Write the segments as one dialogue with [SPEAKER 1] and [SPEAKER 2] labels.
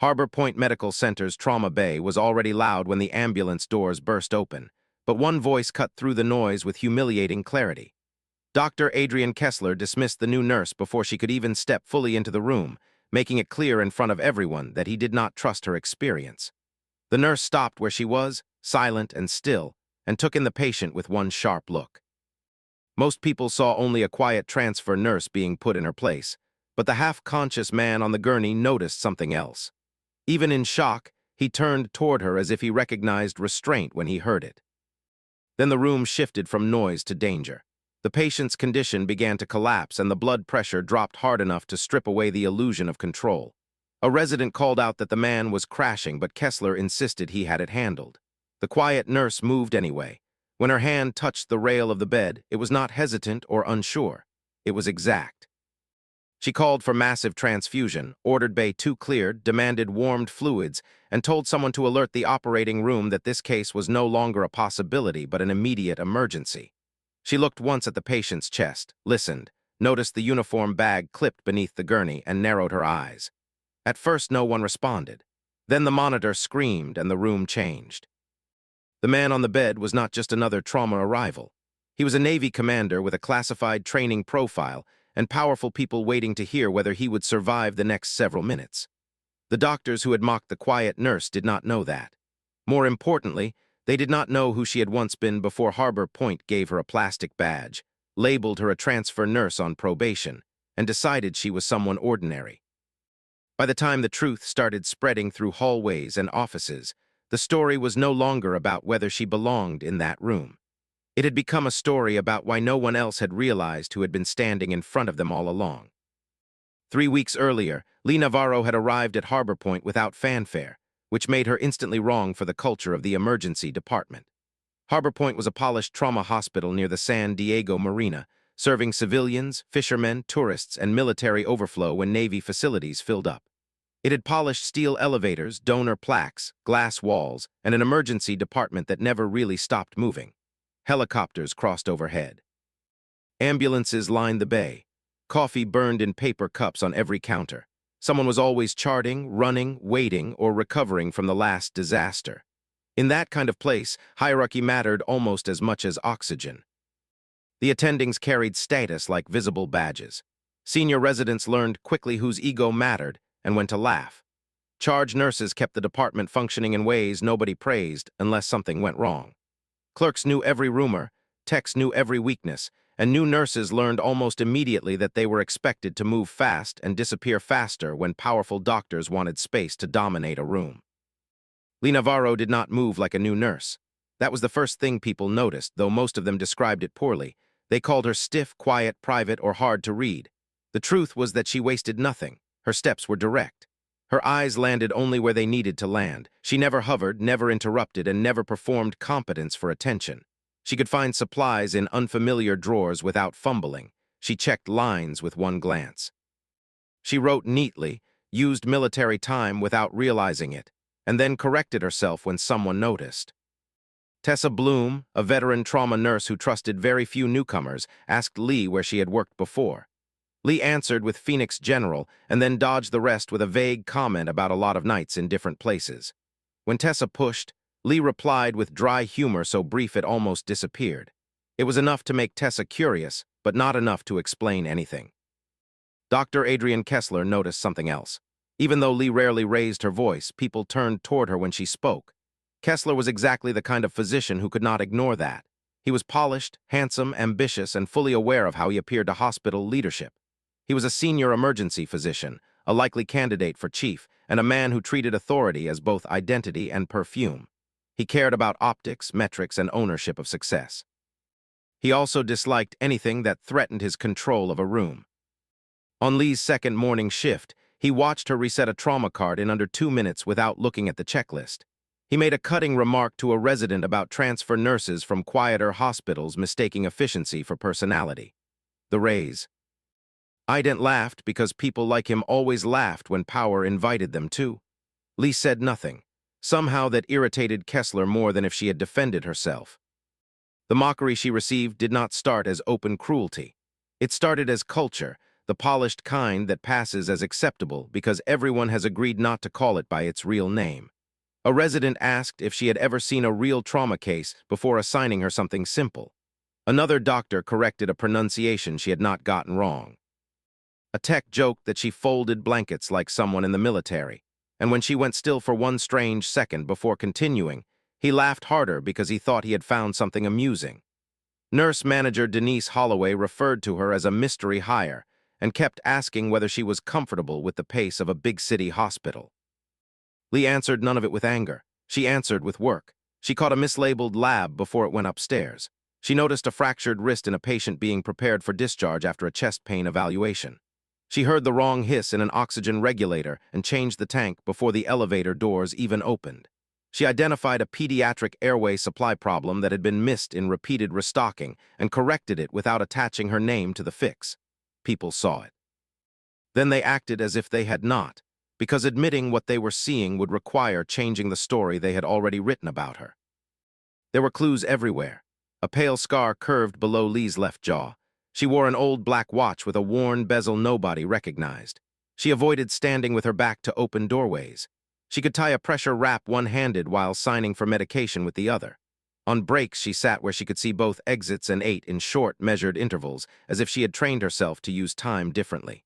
[SPEAKER 1] Harbor Point Medical Center's trauma bay was already loud when the ambulance doors burst open, but one voice cut through the noise with humiliating clarity. Dr. Adrian Kessler dismissed the new nurse before she could even step fully into the room, making it clear in front of everyone that he did not trust her experience. The nurse stopped where she was, silent and still, and took in the patient with one sharp look. Most people saw only a quiet transfer nurse being put in her place, but the half-conscious man on the gurney noticed something else. Even in shock, he turned toward her as if he recognized restraint when he heard it. Then the room shifted from noise to danger. The patient's condition began to collapse and the blood pressure dropped hard enough to strip away the illusion of control. A resident called out that the man was crashing, but Kessler insisted he had it handled. The quiet nurse moved anyway. When her hand touched the rail of the bed, it was not hesitant or unsure. It was exact. She called for massive transfusion, ordered Bay 2 cleared, demanded warmed fluids, and told someone to alert the operating room that this case was no longer a possibility but an immediate emergency. She looked once at the patient's chest, listened, noticed the uniform bag clipped beneath the gurney, and narrowed her eyes. At first, no one responded. Then the monitor screamed and the room changed. The man on the bed was not just another trauma arrival. He was a Navy commander with a classified training profile and powerful people waiting to hear whether he would survive the next several minutes. The doctors who had mocked the quiet nurse did not know that. More importantly, they did not know who she had once been before Harbor Point gave her a plastic badge, labeled her a transfer nurse on probation, and decided she was someone ordinary. By the time the truth started spreading through hallways and offices, the story was no longer about whether she belonged in that room. It had become a story about why no one else had realized who had been standing in front of them all along. 3 weeks earlier, Lee Navarro had arrived at Harbor Point without fanfare, which made her instantly wrong for the culture of the emergency department. Harbor Point was a polished trauma hospital near the San Diego Marina, serving civilians, fishermen, tourists, and military overflow when Navy facilities filled up. It had polished steel elevators, donor plaques, glass walls, and an emergency department that never really stopped moving. Helicopters crossed overhead. Ambulances lined the bay. Coffee burned in paper cups on every counter. Someone was always charting, running, waiting, or recovering from the last disaster. In that kind of place, hierarchy mattered almost as much as oxygen. The attendings carried status like visible badges. Senior residents learned quickly whose ego mattered and when to laugh. Charge nurses kept the department functioning in ways nobody praised unless something went wrong. Clerks knew every rumor, techs knew every weakness, and new nurses learned almost immediately that they were expected to move fast and disappear faster when powerful doctors wanted space to dominate a room. Lee Navarro did not move like a new nurse. That was the first thing people noticed, though most of them described it poorly. They called her stiff, quiet, private, or hard to read. The truth was that she wasted nothing. Her steps were direct. Her eyes landed only where they needed to land. She never hovered, never interrupted, and never performed competence for attention. She could find supplies in unfamiliar drawers without fumbling. She checked lines with one glance. She wrote neatly, used military time without realizing it, and then corrected herself when someone noticed. Tessa Bloom, a veteran trauma nurse who trusted very few newcomers, asked Lee where she had worked before. Lee answered with Phoenix General and then dodged the rest with a vague comment about a lot of nights in different places. When Tessa pushed, Lee replied with dry humor so brief it almost disappeared. It was enough to make Tessa curious, but not enough to explain anything. Dr. Adrian Kessler noticed something else. Even though Lee rarely raised her voice, people turned toward her when she spoke. Kessler was exactly the kind of physician who could not ignore that. He was polished, handsome, ambitious, and fully aware of how he appeared to hospital leadership. He was a senior emergency physician, a likely candidate for chief, and a man who treated authority as both identity and perfume. He cared about optics, metrics, and ownership of success. He also disliked anything that threatened his control of a room. On Lee's second morning shift, he watched her reset a trauma card in under 2 minutes without looking at the checklist. He made a cutting remark to a resident about transfer nurses from quieter hospitals mistaking efficiency for personality. The raise. Ident laughed because people like him always laughed when power invited them to. Lee said nothing. Somehow that irritated Kessler more than if she had defended herself. The mockery she received did not start as open cruelty. It started as culture, the polished kind that passes as acceptable because everyone has agreed not to call it by its real name. A resident asked if she had ever seen a real trauma case before assigning her something simple. Another doctor corrected a pronunciation she had not gotten wrong. A tech joked that she folded blankets like someone in the military, and when she went still for one strange second before continuing, he laughed harder because he thought he had found something amusing. Nurse manager Denise Holloway referred to her as a mystery hire and kept asking whether she was comfortable with the pace of a big city hospital. Lee answered none of it with anger. She answered with work. She caught a mislabeled lab before it went upstairs. She noticed a fractured wrist in a patient being prepared for discharge after a chest pain evaluation. She heard the wrong hiss in an oxygen regulator and changed the tank before the elevator doors even opened. She identified a pediatric airway supply problem that had been missed in repeated restocking and corrected it without attaching her name to the fix. People saw it. Then they acted as if they had not, because admitting what they were seeing would require changing the story they had already written about her. There were clues everywhere. A pale scar curved below Lee's left jaw. She wore an old black watch with a worn bezel nobody recognized. She avoided standing with her back to open doorways. She could tie a pressure wrap one-handed while signing for medication with the other. On breaks, she sat where she could see both exits and ate in short, measured intervals, as if she had trained herself to use time differently.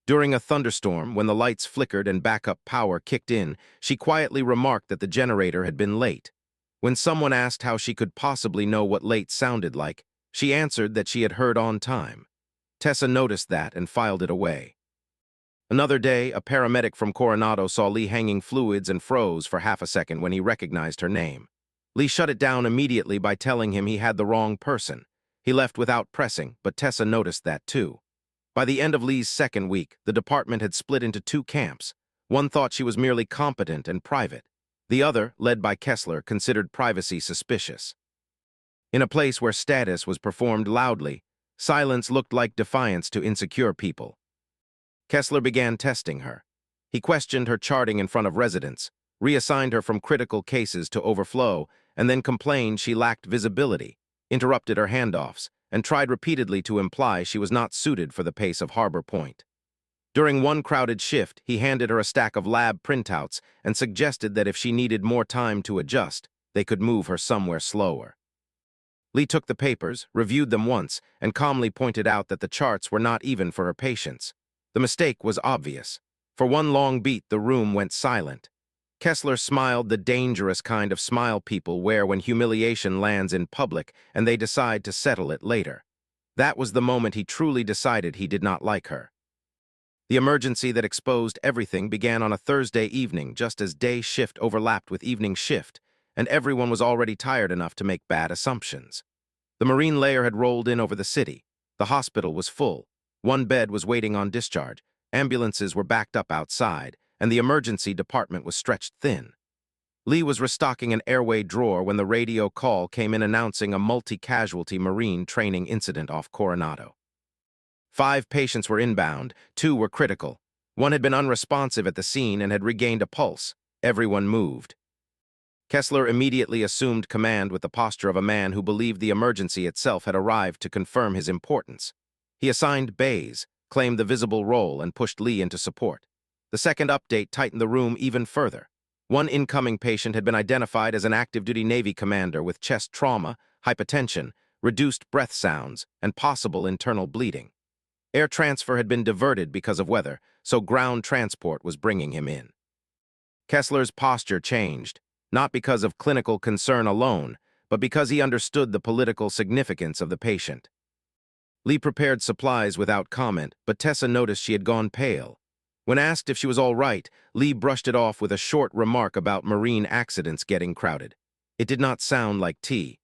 [SPEAKER 1] During a thunderstorm, when the lights flickered and backup power kicked in, she quietly remarked that the generator had been late. When someone asked how she could possibly know what late sounded like, she answered that she had heard on time. Tessa noticed that and filed it away. Another day, a paramedic from Coronado saw Lee hanging fluids and froze for half a second when he recognized her name. Lee shut it down immediately by telling him he had the wrong person. He left without pressing, but Tessa noticed that too. By the end of Lee's second week, the department had split into two camps. One thought she was merely competent and private. The other, led by Kessler, considered privacy suspicious. In a place where status was performed loudly, silence looked like defiance to insecure people. Kessler began testing her. He questioned her charting in front of residents, reassigned her from critical cases to overflow, and then complained she lacked visibility, interrupted her handoffs, and tried repeatedly to imply she was not suited for the pace of Harbor Point. During one crowded shift, he handed her a stack of lab printouts and suggested that if she needed more time to adjust, they could move her somewhere slower. Lee took the papers, reviewed them once, and calmly pointed out that the charts were not even for her patients. The mistake was obvious. For one long beat, the room went silent. Kessler smiled the dangerous kind of smile people wear when humiliation lands in public and they decide to settle it later. That was the moment he truly decided he did not like her. The emergency that exposed everything began on a Thursday evening, just as day shift overlapped with evening shift, and everyone was already tired enough to make bad assumptions. The Marine layer had rolled in over the city. The hospital was full. One bed was waiting on discharge. Ambulances were backed up outside, and the emergency department was stretched thin. Lee was restocking an airway drawer when the radio call came in announcing a multi-casualty Marine training incident off Coronado. 5 patients were inbound, 2 were critical. One had been unresponsive at the scene and had regained a pulse. Everyone moved. Kessler immediately assumed command with the posture of a man who believed the emergency itself had arrived to confirm his importance. He assigned bays, claimed the visible role, and pushed Lee into support. The second update tightened the room even further. One incoming patient had been identified as an active-duty Navy commander with chest trauma, hypotension, reduced breath sounds, and possible internal bleeding. Air transfer had been diverted because of weather, so ground transport was bringing him in. Kessler's posture changed, not because of clinical concern alone, but because he understood the political significance of the patient. Lee prepared supplies without comment, but Tessa noticed she had gone pale. When asked if she was all right, Lee brushed it off with a short remark about Marine accidents getting crowded. It did not sound like tea.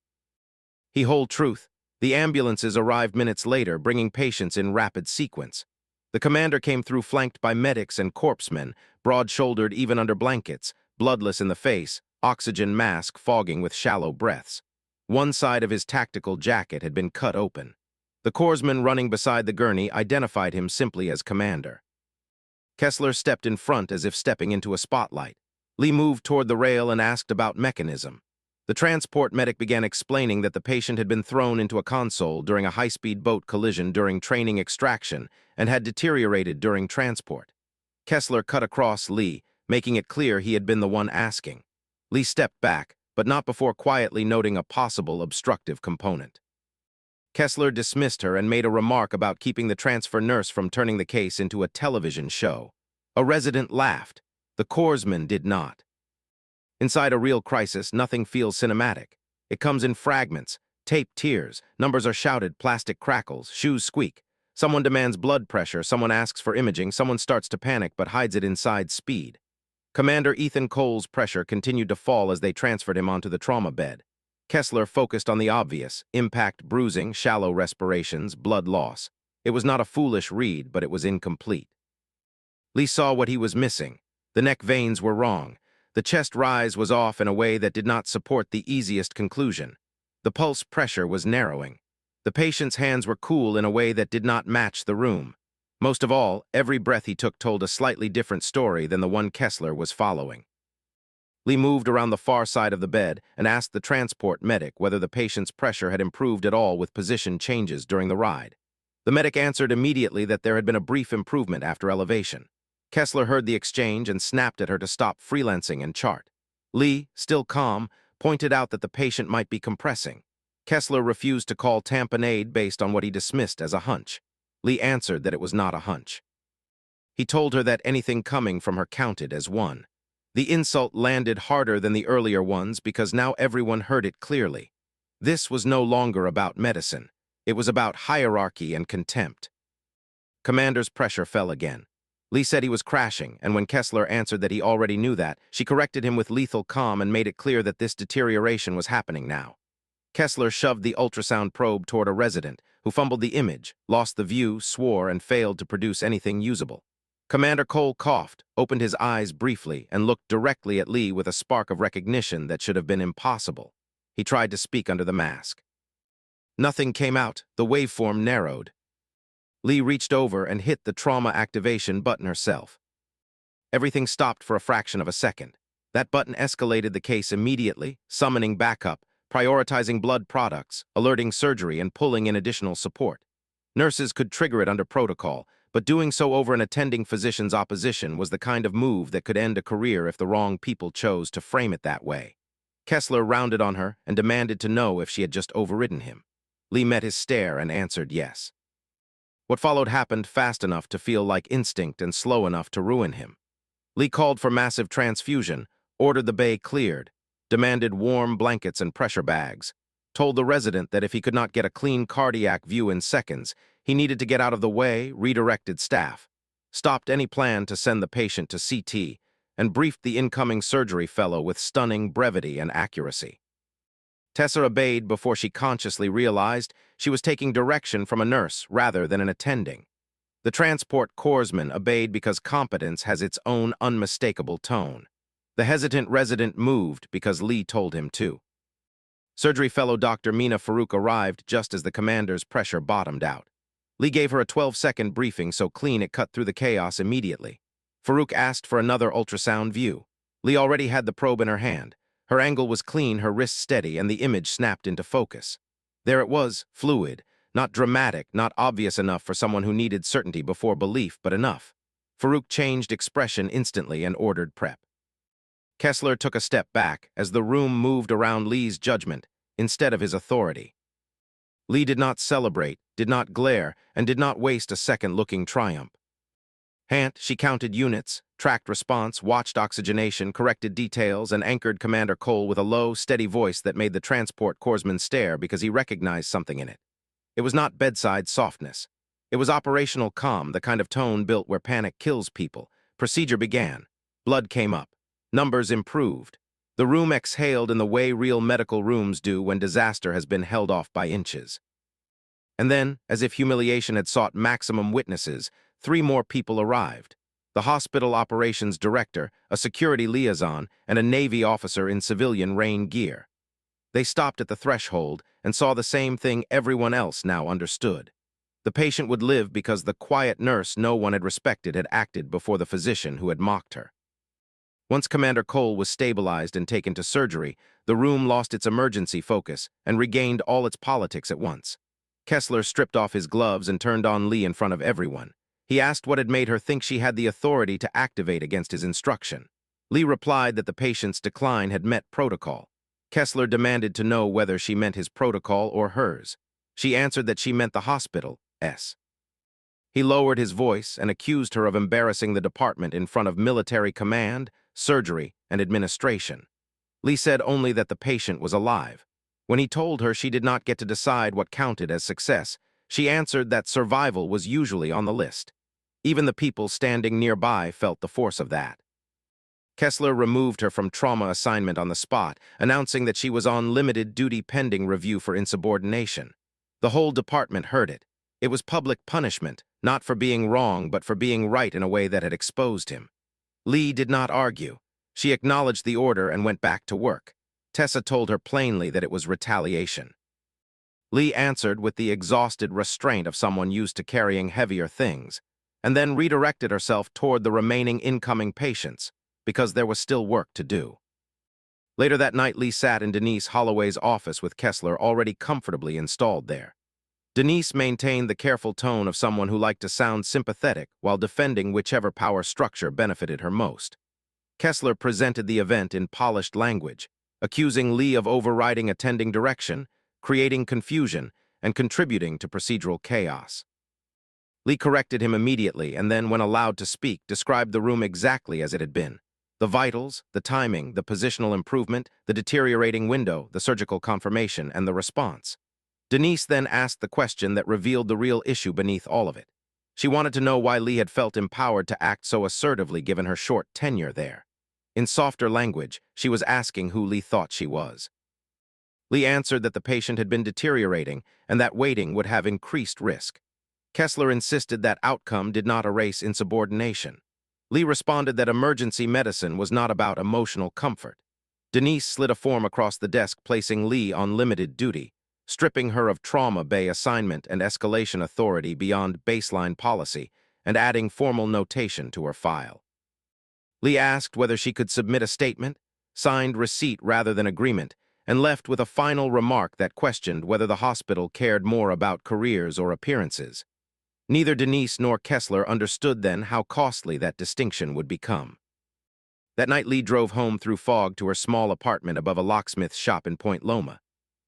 [SPEAKER 1] He whole truth. The ambulances arrived minutes later, bringing patients in rapid sequence. The commander came through flanked by medics and corpsmen, broad-shouldered even under blankets, bloodless in the face, oxygen mask fogging with shallow breaths. One side of his tactical jacket had been cut open. The corpsman running beside the gurney identified him simply as commander. Kessler stepped in front as if stepping into a spotlight. Lee moved toward the rail and asked about mechanism. The transport medic began explaining that the patient had been thrown into a console during a high-speed boat collision during training extraction and had deteriorated during transport. Kessler cut across Lee, making it clear he had been the one asking. Lee stepped back, but not before quietly noting a possible obstructive component. Kessler dismissed her and made a remark about keeping the transfer nurse from turning the case into a television show. A resident laughed. The corpsman did not. Inside a real crisis, nothing feels cinematic. It comes in fragments, taped tears, numbers are shouted, plastic crackles, shoes squeak. Someone demands blood pressure, someone asks for imaging, someone starts to panic but hides it inside speed. Commander Ethan Cole's pressure continued to fall as they transferred him onto the trauma bed. Kessler focused on the obvious: impact, bruising, shallow respirations, blood loss. It was not a foolish read, but it was incomplete. Lee saw what he was missing. The neck veins were wrong. The chest rise was off in a way that did not support the easiest conclusion. The pulse pressure was narrowing. The patient's hands were cool in a way that did not match the room. Most of all, every breath he took told a slightly different story than the one Kessler was following. Lee moved around the far side of the bed and asked the transport medic whether the patient's pressure had improved at all with position changes during the ride. The medic answered immediately that there had been a brief improvement after elevation. Kessler heard the exchange and snapped at her to stop freelancing and chart. Lee, still calm, pointed out that the patient might be compressing. Kessler refused to call tamponade based on what he dismissed as a hunch. Lee answered that it was not a hunch. He told her that anything coming from her counted as one. The insult landed harder than the earlier ones because now everyone heard it clearly. This was no longer about medicine. It was about hierarchy and contempt. Commander's pressure fell again. Lee said he was crashing, and when Kessler answered that he already knew that, she corrected him with lethal calm and made it clear that this deterioration was happening now. Kessler shoved the ultrasound probe toward a resident, who fumbled the image, lost the view, swore, and failed to produce anything usable. Commander Cole coughed, opened his eyes briefly, and looked directly at Lee with a spark of recognition that should have been impossible. He tried to speak under the mask. Nothing came out. The waveform narrowed. Lee reached over and hit the trauma activation button herself. Everything stopped for a fraction of a second. That button escalated the case immediately, summoning backup, prioritizing blood products, alerting surgery, and pulling in additional support. Nurses could trigger it under protocol, but doing so over an attending physician's opposition was the kind of move that could end a career if the wrong people chose to frame it that way. Kessler rounded on her and demanded to know if she had just overridden him. Lee met his stare and answered yes. What followed happened fast enough to feel like instinct and slow enough to ruin him. Lee called for massive transfusion, ordered the bay cleared, demanded warm blankets and pressure bags, told the resident that if he could not get a clean cardiac view in seconds, he needed to get out of the way, redirected staff, stopped any plan to send the patient to CT, and briefed the incoming surgery fellow with stunning brevity and accuracy. Tessa obeyed before she consciously realized she was taking direction from a nurse rather than an attending. The transport corpsman obeyed because competence has its own unmistakable tone. The hesitant resident moved because Lee told him to. Surgery fellow Dr. Mina Farouk arrived just as the commander's pressure bottomed out. Lee gave her a 12-second briefing so clean it cut through the chaos immediately. Farouk asked for another ultrasound view. Lee already had the probe in her hand. Her angle was clean, her wrist steady, and the image snapped into focus. There it was, fluid, not dramatic, not obvious enough for someone who needed certainty before belief, but enough. Farouk changed expression instantly and ordered prep. Kessler took a step back as the room moved around Lee's judgment instead of his authority. Lee did not celebrate, did not glare, and did not waste a second looking triumph. She counted units, tracked response, watched oxygenation, corrected details, and anchored Commander Cole with a low, steady voice that made the transport corpsman stare because he recognized something in it. It was not bedside softness. It was operational calm, the kind of tone built where panic kills people. Procedure began. Blood came up. Numbers improved. The room exhaled in the way real medical rooms do when disaster has been held off by inches. And then, as if humiliation had sought maximum witnesses, 3 more people arrived. The hospital operations director, a security liaison, and a Navy officer in civilian rain gear. They stopped at the threshold and saw the same thing everyone else now understood. The patient would live because the quiet nurse no one had respected had acted before the physician who had mocked her. Once Commander Cole was stabilized and taken to surgery, the room lost its emergency focus and regained all its politics at once. Kessler stripped off his gloves and turned on Lee in front of everyone. He asked what had made her think she had the authority to activate against his instruction. Lee replied that the patient's decline had met protocol. Kessler demanded to know whether she meant his protocol or hers. She answered that she meant the hospital's. He lowered his voice and accused her of embarrassing the department in front of military command, surgery, and administration. Lee said only that the patient was alive. When he told her she did not get to decide what counted as success, she answered that survival was usually on the list. Even the people standing nearby felt the force of that. Kessler removed her from trauma assignment on the spot, announcing that she was on limited duty pending review for insubordination. The whole department heard it. It was public punishment, not for being wrong, but for being right in a way that had exposed him. Lee did not argue. She acknowledged the order and went back to work. Tessa told her plainly that it was retaliation. Lee answered with the exhausted restraint of someone used to carrying heavier things, and then redirected herself toward the remaining incoming patients, because there was still work to do. Later that night, Lee sat in Denise Holloway's office with Kessler already comfortably installed there. Denise maintained the careful tone of someone who liked to sound sympathetic while defending whichever power structure benefited her most. Kessler presented the event in polished language, accusing Lee of overriding attending direction, creating confusion, and contributing to procedural chaos. Lee corrected him immediately and then, when allowed to speak, described the room exactly as it had been. The vitals, the timing, the positional improvement, the deteriorating window, the surgical confirmation, and the response. Denise then asked the question that revealed the real issue beneath all of it. She wanted to know why Lee had felt empowered to act so assertively given her short tenure there. In softer language, she was asking who Lee thought she was. Lee answered that the patient had been deteriorating and that waiting would have increased risk. Kessler insisted that outcome did not erase insubordination. Lee responded that emergency medicine was not about emotional comfort. Denise slid a form across the desk, placing Lee on limited duty, stripping her of trauma bay assignment and escalation authority beyond baseline policy, and adding formal notation to her file. Lee asked whether she could submit a statement, signed receipt rather than agreement, and left with a final remark that questioned whether the hospital cared more about careers or appearances. Neither Denise nor Kessler understood then how costly that distinction would become. That night, Lee drove home through fog to her small apartment above a locksmith's shop in Point Loma.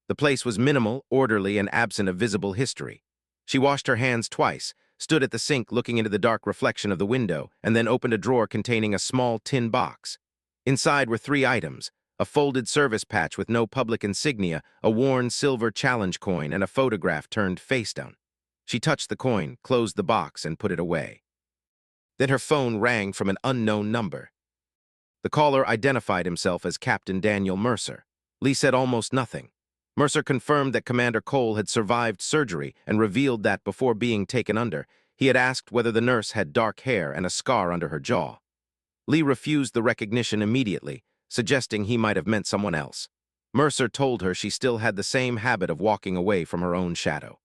[SPEAKER 1] The place was minimal, orderly, and absent of visible history. She washed her hands twice, stood at the sink looking into the dark reflection of the window, and then opened a drawer containing a small tin box. Inside were 3 items: a folded service patch with no public insignia, a worn silver challenge coin, and a photograph turned face down. She touched the coin, closed the box, and put it away. Then her phone rang from an unknown number. The caller identified himself as Captain Daniel Mercer. Lee said almost nothing. Mercer confirmed that Commander Cole had survived surgery and revealed that before being taken under, he had asked whether the nurse had dark hair and a scar under her jaw. Lee refused the recognition immediately, suggesting he might have meant someone else. Mercer told her she still had the same habit of walking away from her own shadow.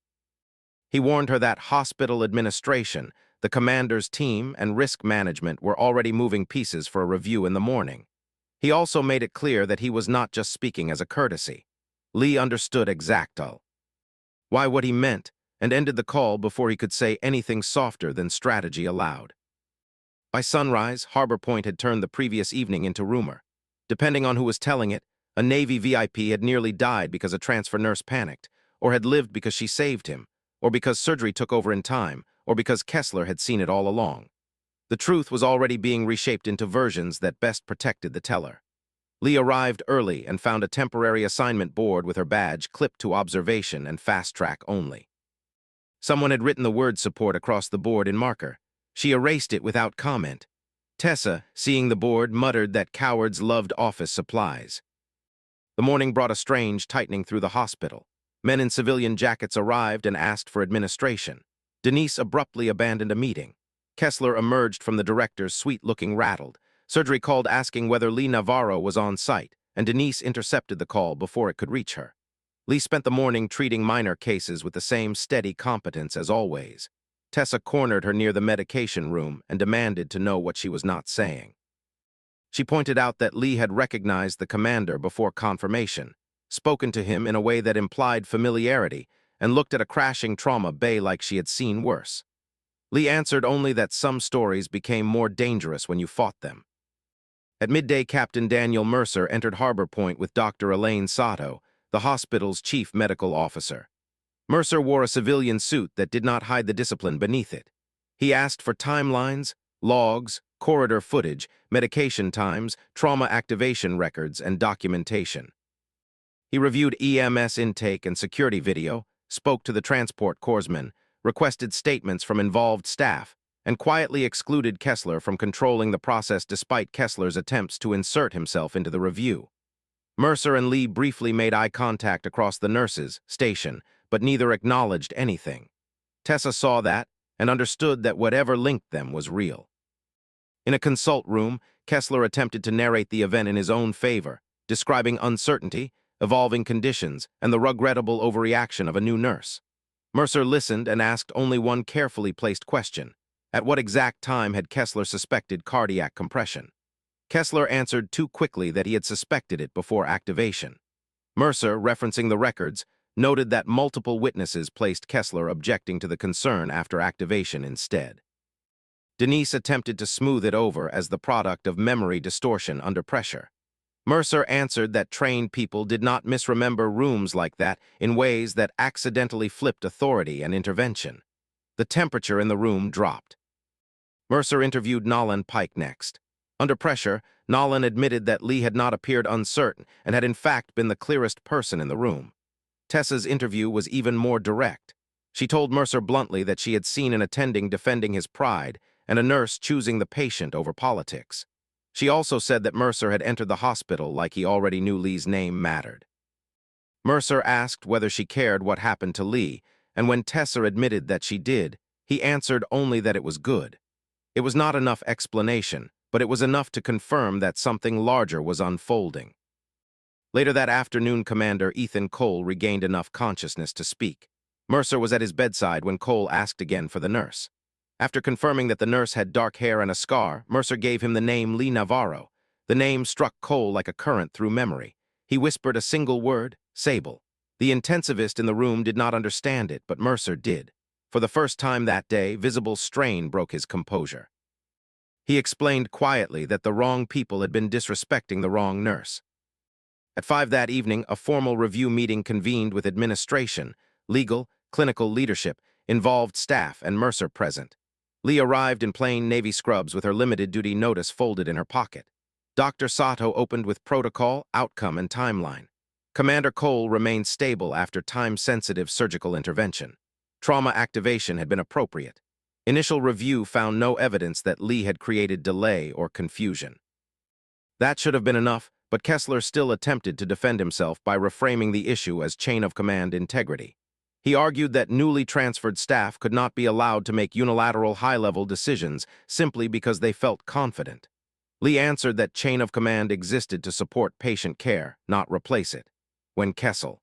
[SPEAKER 1] He warned her that hospital administration, the commander's team, and risk management were already moving pieces for a review in the morning. He also made it clear that he was not just speaking as a courtesy. Lee understood exactly what he meant and ended the call before he could say anything softer than strategy aloud. By sunrise, Harbor Point had turned the previous evening into rumor. Depending on who was telling it, a Navy VIP had nearly died because a transfer nurse panicked, or had lived because she saved him, or because surgery took over in time, or because Kessler had seen it all along. The truth was already being reshaped into versions that best protected the teller. Lee arrived early and found a temporary assignment board with her badge clipped to observation and fast track only. Someone had written the word support across the board in marker. She erased it without comment. Tessa, seeing the board, muttered that cowards loved office supplies. The morning brought a strange tightening through the hospital. Men in civilian jackets arrived and asked for administration. Denise abruptly abandoned a meeting. Kessler emerged from the director's suite looking rattled. Surgery called asking whether Lee Navarro was on site, and Denise intercepted the call before it could reach her. Lee spent the morning treating minor cases with the same steady competence as always. Tessa cornered her near the medication room and demanded to know what she was not saying. She pointed out that Lee had recognized the commander before confirmation, spoken to him in a way that implied familiarity, and looked at a crashing trauma bay like she had seen worse. Lee answered only that some stories became more dangerous when you fought them. At midday, Captain Daniel Mercer entered Harbor Point with Dr. Elaine Sato, the hospital's chief medical officer. Mercer wore a civilian suit that did not hide the discipline beneath it. He asked for timelines, logs, corridor footage, medication times, trauma activation records, and documentation. He reviewed EMS intake and security video, spoke to the transport corpsmen, requested statements from involved staff, and quietly excluded Kessler from controlling the process despite Kessler's attempts to insert himself into the review. Mercer and Lee briefly made eye contact across the nurses' station, but neither acknowledged anything. Tessa saw that and understood that whatever linked them was real. In a consult room, Kessler attempted to narrate the event in his own favor, describing uncertainty, evolving conditions, and the regrettable overreaction of a new nurse. Mercer listened and asked only one carefully placed question. At what exact time had Kessler suspected cardiac compression? Kessler answered too quickly that he had suspected it before activation. Mercer, referencing the records, noted that multiple witnesses placed Kessler objecting to the concern after activation instead. Denise attempted to smooth it over as the product of memory distortion under pressure. Mercer answered that trained people did not misremember rooms like that in ways that accidentally flipped authority and intervention. The temperature in the room dropped. Mercer interviewed Nolan Pike next. Under pressure, Nolan admitted that Lee had not appeared uncertain and had in fact been the clearest person in the room. Tessa's interview was even more direct. She told Mercer bluntly that she had seen an attending defending his pride and a nurse choosing the patient over politics. She also said that Mercer had entered the hospital like he already knew Lee's name mattered. Mercer asked whether she cared what happened to Lee, and when Tessa admitted that she did, he answered only that it was good. It was not enough explanation, but it was enough to confirm that something larger was unfolding. Later that afternoon, Commander Ethan Cole regained enough consciousness to speak. Mercer was at his bedside when Cole asked again for the nurse. After confirming that the nurse had dark hair and a scar, Mercer gave him the name Lee Navarro. The name struck Cole like a current through memory. He whispered a single word, Sable. The intensivist in the room did not understand it, but Mercer did. For the first time that day, visible strain broke his composure. He explained quietly that the wrong people had been disrespecting the wrong nurse. At 5 that evening, a formal review meeting convened with administration, legal, clinical leadership, involved staff, and Mercer present. Lee arrived in plain Navy scrubs with her limited-duty notice folded in her pocket. Dr. Sato opened with protocol, outcome, and timeline. Commander Cole remained stable after time-sensitive surgical intervention. Trauma activation had been appropriate. Initial review found no evidence that Lee had created delay or confusion. That should have been enough, but Kessler still attempted to defend himself by reframing the issue as chain-of-command integrity. He argued that newly transferred staff could not be allowed to make unilateral high-level decisions simply because they felt confident. Lee answered that chain of command existed to support patient care, not replace it. When Kessel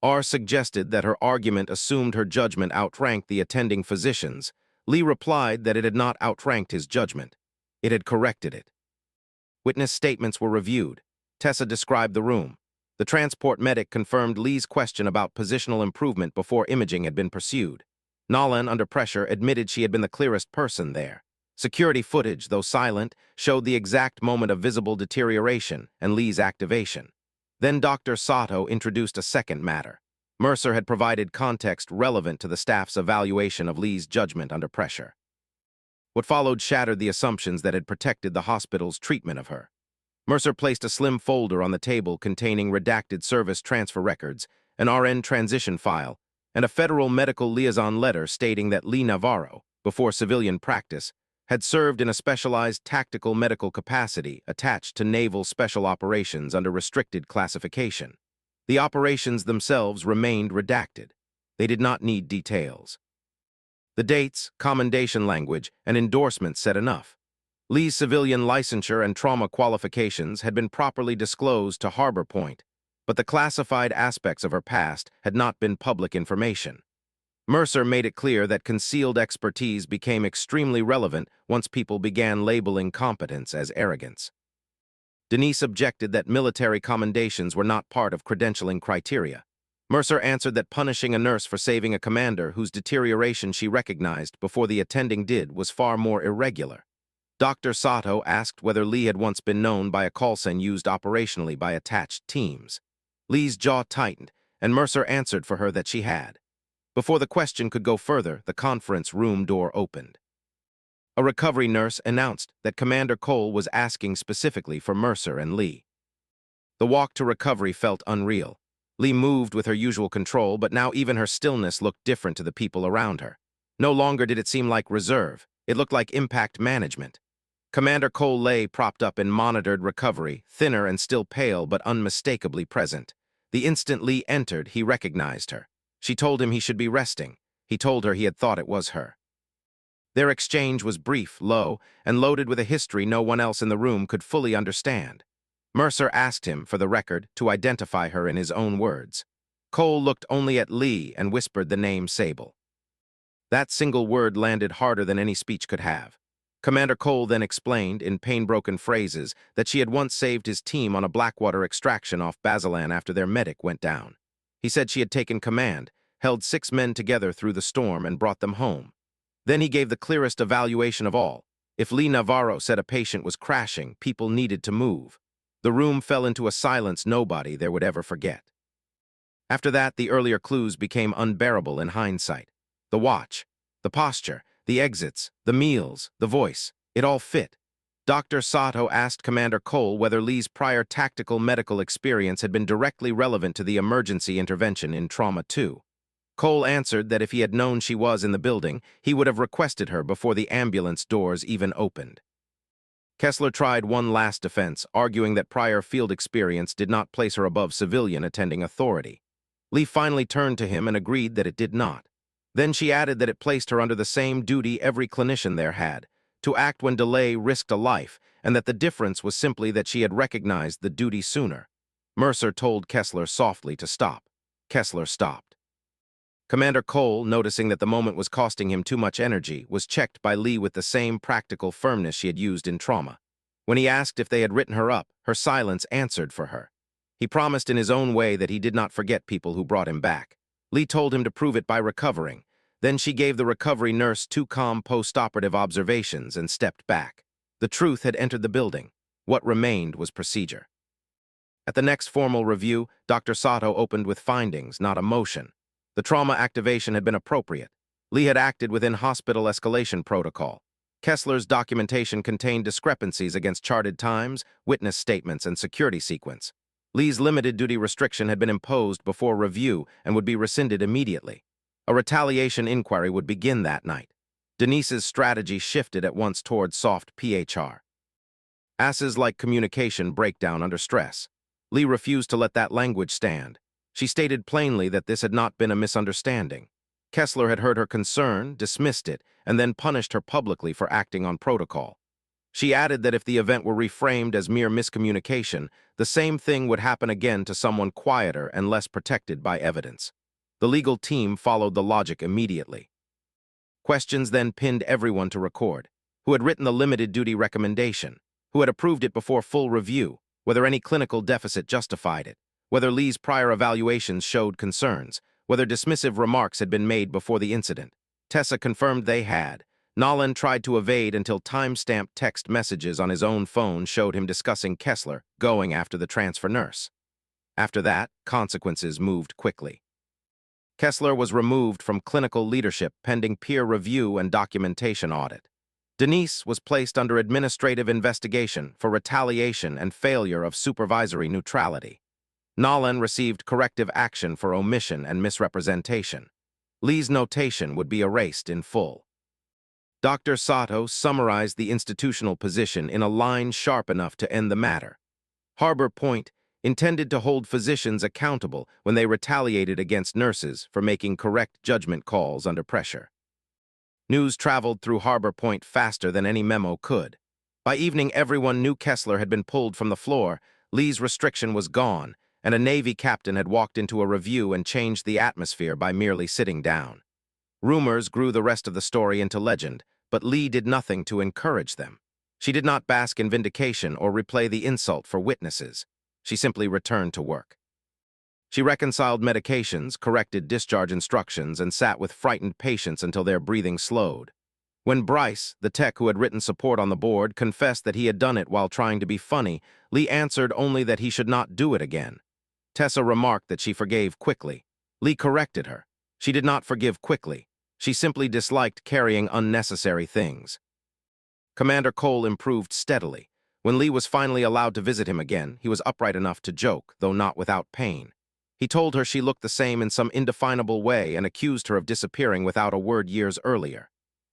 [SPEAKER 1] R. suggested that her argument assumed her judgment outranked the attending physicians, Lee replied that it had not outranked his judgment. It had corrected it. Witness statements were reviewed. Tessa described the room. The transport medic confirmed Lee's question about positional improvement before imaging had been pursued. Nolan, under pressure, admitted she had been the clearest person there. Security footage, though silent, showed the exact moment of visible deterioration and Lee's activation. Then Dr. Sato introduced a second matter. Mercer had provided context relevant to the staff's evaluation of Lee's judgment under pressure. What followed shattered the assumptions that had protected the hospital's treatment of her. Mercer placed a slim folder on the table containing redacted service transfer records, an RN transition file, and a federal medical liaison letter stating that Lee Navarro, before civilian practice, had served in a specialized tactical medical capacity attached to Naval Special Operations under restricted classification. The operations themselves remained redacted. They did not need details. The dates, commendation language, and endorsements said enough. Lee's civilian licensure and trauma qualifications had been properly disclosed to Harbor Point, but the classified aspects of her past had not been public information. Mercer made it clear that concealed expertise became extremely relevant once people began labeling competence as arrogance. Denise objected that military commendations were not part of credentialing criteria. Mercer answered that punishing a nurse for saving a commander whose deterioration she recognized before the attending did was far more irregular. Dr. Sato asked whether Lee had once been known by a call sign used operationally by attached teams. Lee's jaw tightened, and Mercer answered for her that she had. Before the question could go further, the conference room door opened. A recovery nurse announced that Commander Cole was asking specifically for Mercer and Lee. The walk to recovery felt unreal. Lee moved with her usual control, but now even her stillness looked different to the people around her. No longer did it seem like reserve. It looked like impact management. Commander Cole lay propped up in monitored recovery, thinner and still pale but unmistakably present. The instant Lee entered, he recognized her. She told him he should be resting. He told her he had thought it was her. Their exchange was brief, low, and loaded with a history no one else in the room could fully understand. Mercer asked him, for the record, to identify her in his own words. Cole looked only at Lee and whispered the name Sable. That single word landed harder than any speech could have. Commander Cole then explained, in pain-broken phrases, that she had once saved his team on a Blackwater extraction off Basilan after their medic went down. He said she had taken command, held 6 men together through the storm, and brought them home. Then he gave the clearest evaluation of all. If Lee Navarro said a patient was crashing, people needed to move. The room fell into a silence nobody there would ever forget. After that, the earlier clues became unbearable in hindsight. The watch, the posture, the exits, the meals, the voice, it all fit. Dr. Sato asked Commander Cole whether Lee's prior tactical medical experience had been directly relevant to the emergency intervention in Trauma 2. Cole answered that if he had known she was in the building, he would have requested her before the ambulance doors even opened. Kessler tried one last defense, arguing that prior field experience did not place her above civilian attending authority. Lee finally turned to him and agreed that it did not. Then she added that it placed her under the same duty every clinician there had, to act when delay risked a life, and that the difference was simply that she had recognized the duty sooner. Mercer told Kessler softly to stop. Kessler stopped. Commander Cole, noticing that the moment was costing him too much energy, was checked by Lee with the same practical firmness she had used in Trauma. When he asked if they had written her up, her silence answered for her. He promised in his own way that he did not forget people who brought him back. Lee told him to prove it by recovering. Then she gave the recovery nurse 2 calm post-operative observations and stepped back. The truth had entered the building. What remained was procedure. At the next formal review, Dr. Sato opened with findings, not emotion. The trauma activation had been appropriate. Lee had acted within hospital escalation protocol. Kessler's documentation contained discrepancies against charted times, witness statements, and security sequence. Lee's limited duty restriction had been imposed before review and would be rescinded immediately. A retaliation inquiry would begin that night. Denise's strategy shifted at once towards soft PHR. Asses like communication breakdown under stress. Lee refused to let that language stand. She stated plainly that this had not been a misunderstanding. Kessler had heard her concern, dismissed it, and then punished her publicly for acting on protocol. She added that if the event were reframed as mere miscommunication, the same thing would happen again to someone quieter and less protected by evidence. The legal team followed the logic immediately. Questions then pinned everyone to record. Who had written the limited duty recommendation? Who had approved it before full review? Whether any clinical deficit justified it? Whether Lee's prior evaluations showed concerns? Whether dismissive remarks had been made before the incident? Tessa confirmed they had. Nolan tried to evade until time-stamped text messages on his own phone showed him discussing Kessler going after the transfer nurse. After that, consequences moved quickly. Kessler was removed from clinical leadership pending peer review and documentation audit. Denise was placed under administrative investigation for retaliation and failure of supervisory neutrality. Nolan received corrective action for omission and misrepresentation. Lee's notation would be erased in full. Dr. Sato summarized the institutional position in a line sharp enough to end the matter. Harbor Point intended to hold physicians accountable when they retaliated against nurses for making correct judgment calls under pressure. News traveled through Harbor Point faster than any memo could. By evening, everyone knew Kessler had been pulled from the floor, Lee's restriction was gone, and a Navy captain had walked into a review and changed the atmosphere by merely sitting down. Rumors grew the rest of the story into legend, but Lee did nothing to encourage them. She did not bask in vindication or replay the insult for witnesses. She simply returned to work. She reconciled medications, corrected discharge instructions, and sat with frightened patients until their breathing slowed. When Bryce, the tech who had written support on the board, confessed that he had done it while trying to be funny, Lee answered only that he should not do it again. Tessa remarked that she forgave quickly. Lee corrected her. She did not forgive quickly. She simply disliked carrying unnecessary things. Commander Cole improved steadily. When Lee was finally allowed to visit him again, he was upright enough to joke, though not without pain. He told her she looked the same in some indefinable way and accused her of disappearing without a word years earlier.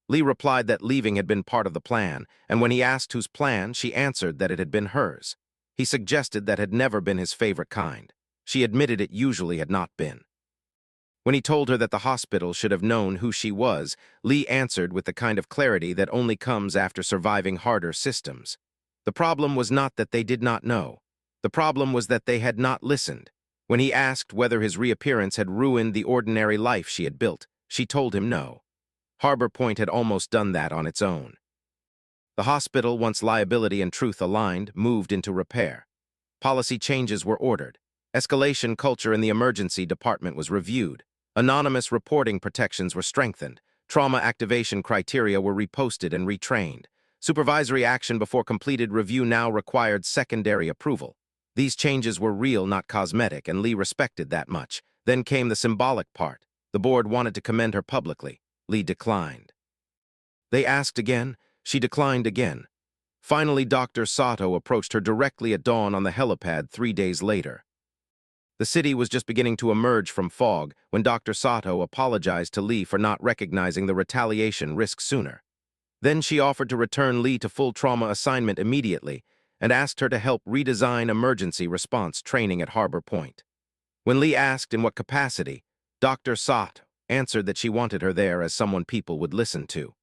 [SPEAKER 1] Lee replied that leaving had been part of the plan, and when he asked whose plan, she answered that it had been hers. He suggested that had never been his favorite kind. She admitted it usually had not been. When he told her that the hospital should have known who she was, Lee answered with the kind of clarity that only comes after surviving harder systems. The problem was not that they did not know. The problem was that they had not listened. When he asked whether his reappearance had ruined the ordinary life she had built, she told him no. Harbor Point had almost done that on its own. The hospital, once liability and truth aligned, moved into repair. Policy changes were ordered. Escalation culture in the emergency department was reviewed. Anonymous reporting protections were strengthened. Trauma activation criteria were reposted and retrained. Supervisory action before completed review now required secondary approval. These changes were real, not cosmetic, and Lee respected that much. Then came the symbolic part. The board wanted to commend her publicly. Lee declined. They asked again. She declined again. Finally, Dr. Sato approached her directly at dawn on the helipad 3 days later. The city was just beginning to emerge from fog when Dr. Sato apologized to Lee for not recognizing the retaliation risk sooner. Then she offered to return Lee to full trauma assignment immediately and asked her to help redesign emergency response training at Harbor Point. When Lee asked in what capacity, Dr. Sato answered that she wanted her there as someone people would listen to.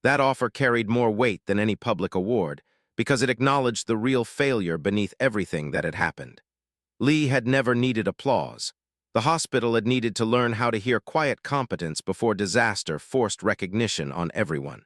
[SPEAKER 1] That offer carried more weight than any public award because it acknowledged the real failure beneath everything that had happened. Lee had never needed applause. The hospital had needed to learn how to hear quiet competence before disaster forced recognition on everyone.